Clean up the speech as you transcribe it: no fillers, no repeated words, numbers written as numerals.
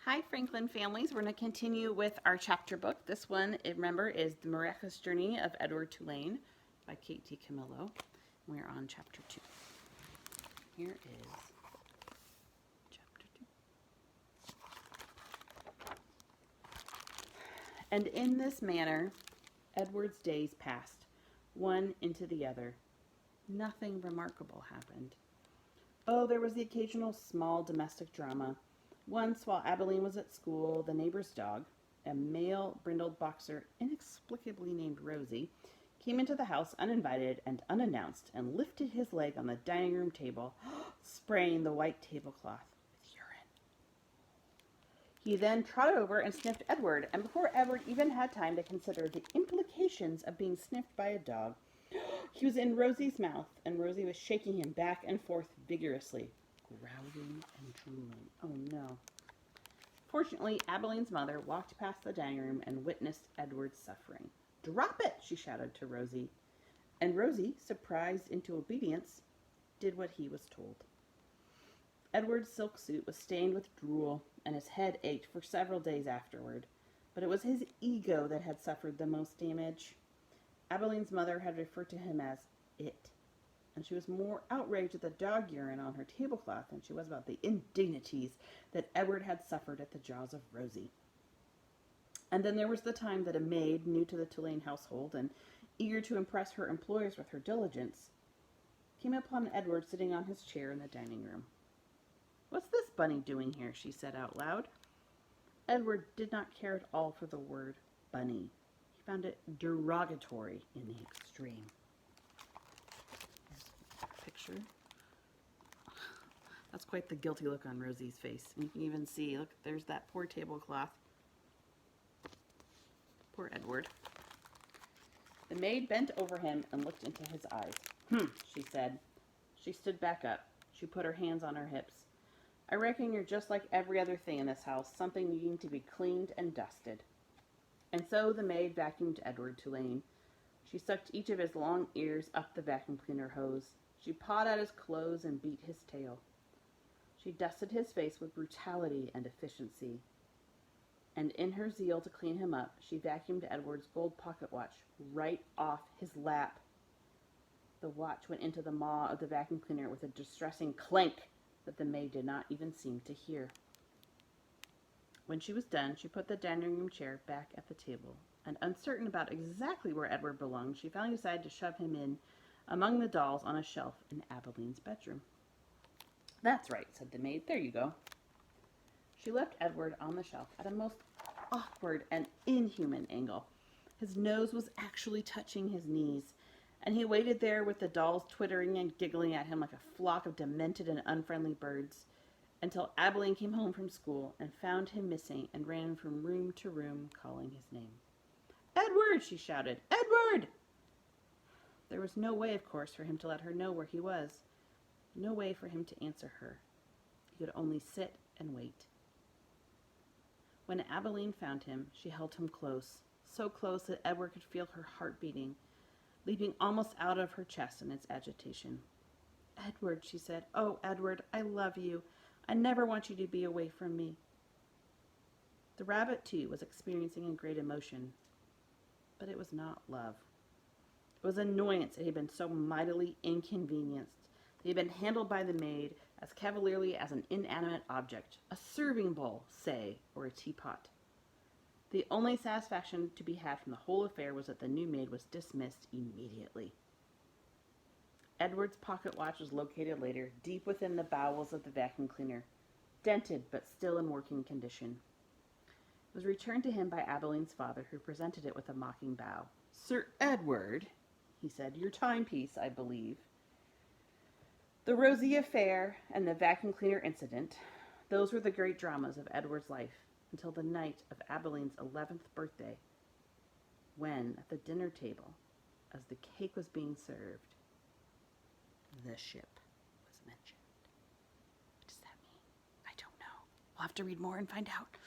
Hi, Franklin families. We're going to continue with our chapter book. This one, remember, is The Miraculous Journey of Edward Tulane by Kate T. Camillo. We're on chapter 2. Here is chapter 2. And in this manner, Edward's days passed, one into the other. Nothing remarkable happened. Oh, there was the occasional small domestic drama. Once, while Abilene was at school, the neighbor's dog, a male brindled boxer inexplicably named Rosie, came into the house uninvited and unannounced and lifted his leg on the dining room table, spraying the white tablecloth with urine. He then trotted over and sniffed Edward, and before Edward even had time to consider the implications of being sniffed by a dog, he was in Rosie's mouth, and Rosie was shaking him back and forth vigorously, growling and drooling. Oh no. Fortunately, Abilene's mother walked past the dining room and witnessed Edward's suffering. "Drop it!" she shouted to Rosie. And Rosie, surprised into obedience, did what he was told. Edward's silk suit was stained with drool, and his head ached for several days afterward. But it was his ego that had suffered the most damage. Abilene's mother had referred to him as "it," and she was more outraged at the dog urine on her tablecloth than she was about the indignities that Edward had suffered at the jaws of Rosie. And then there was the time that a maid, new to the Tulane household and eager to impress her employers with her diligence, came upon Edward sitting on his chair in the dining room. "What's this bunny doing here?" she said out loud. Edward did not care at all for the word bunny. He found it derogatory in the extreme. Picture. That's quite the guilty look on Rosie's face. And you can even see, look, there's that poor tablecloth. Poor Edward. The maid bent over him and looked into his eyes. She said. She stood back up. She put her hands on her hips. "I reckon you're just like every other thing in this house, something needing to be cleaned and dusted." And so the maid vacuumed Edward Tulane. She sucked each of his long ears up the vacuum cleaner hose. She pawed at his clothes and beat his tail. She dusted his face with brutality and efficiency. And in her zeal to clean him up, she vacuumed Edward's gold pocket watch right off his lap. The watch went into the maw of the vacuum cleaner with a distressing clank that the maid did not even seem to hear. When she was done, she put the dining room chair back at the table, and uncertain about exactly where Edward belonged, she finally decided to shove him in among the dolls on a shelf in Abilene's bedroom. "That's right," said the maid. "There you go." She left Edward on the shelf at a most awkward and inhuman angle. His nose was actually touching his knees, and he waited there with the dolls twittering and giggling at him like a flock of demented and unfriendly birds, until Abilene came home from school and found him missing and ran from room to room calling his name. "Edward!" she shouted. "Edward!" There was no way, of course, for him to let her know where he was. No way for him to answer her. He could only sit and wait. When Abilene found him, she held him close, so close that Edward could feel her heart beating, leaping almost out of her chest in its agitation. "Edward," she said. "Oh, Edward, I love you. I never want you to be away from me." The rabbit, too, was experiencing a great emotion, but it was not love. It was annoyance that he had been so mightily inconvenienced. He had been handled by the maid as cavalierly as an inanimate object, a serving bowl, say, or a teapot. The only satisfaction to be had from the whole affair was that the new maid was dismissed immediately. Edward's pocket watch was located later, deep within the bowels of the vacuum cleaner, dented but still in working condition. It was returned to him by Abilene's father, who presented it with a mocking bow. "Sir Edward," he said, "your timepiece, I believe." The Rosie affair and the vacuum cleaner incident, those were the great dramas of Edward's life until the night of Abilene's 11th birthday, when, at the dinner table, as the cake was being served, the ship was mentioned. What does that mean? I don't know. We'll have to read more and find out.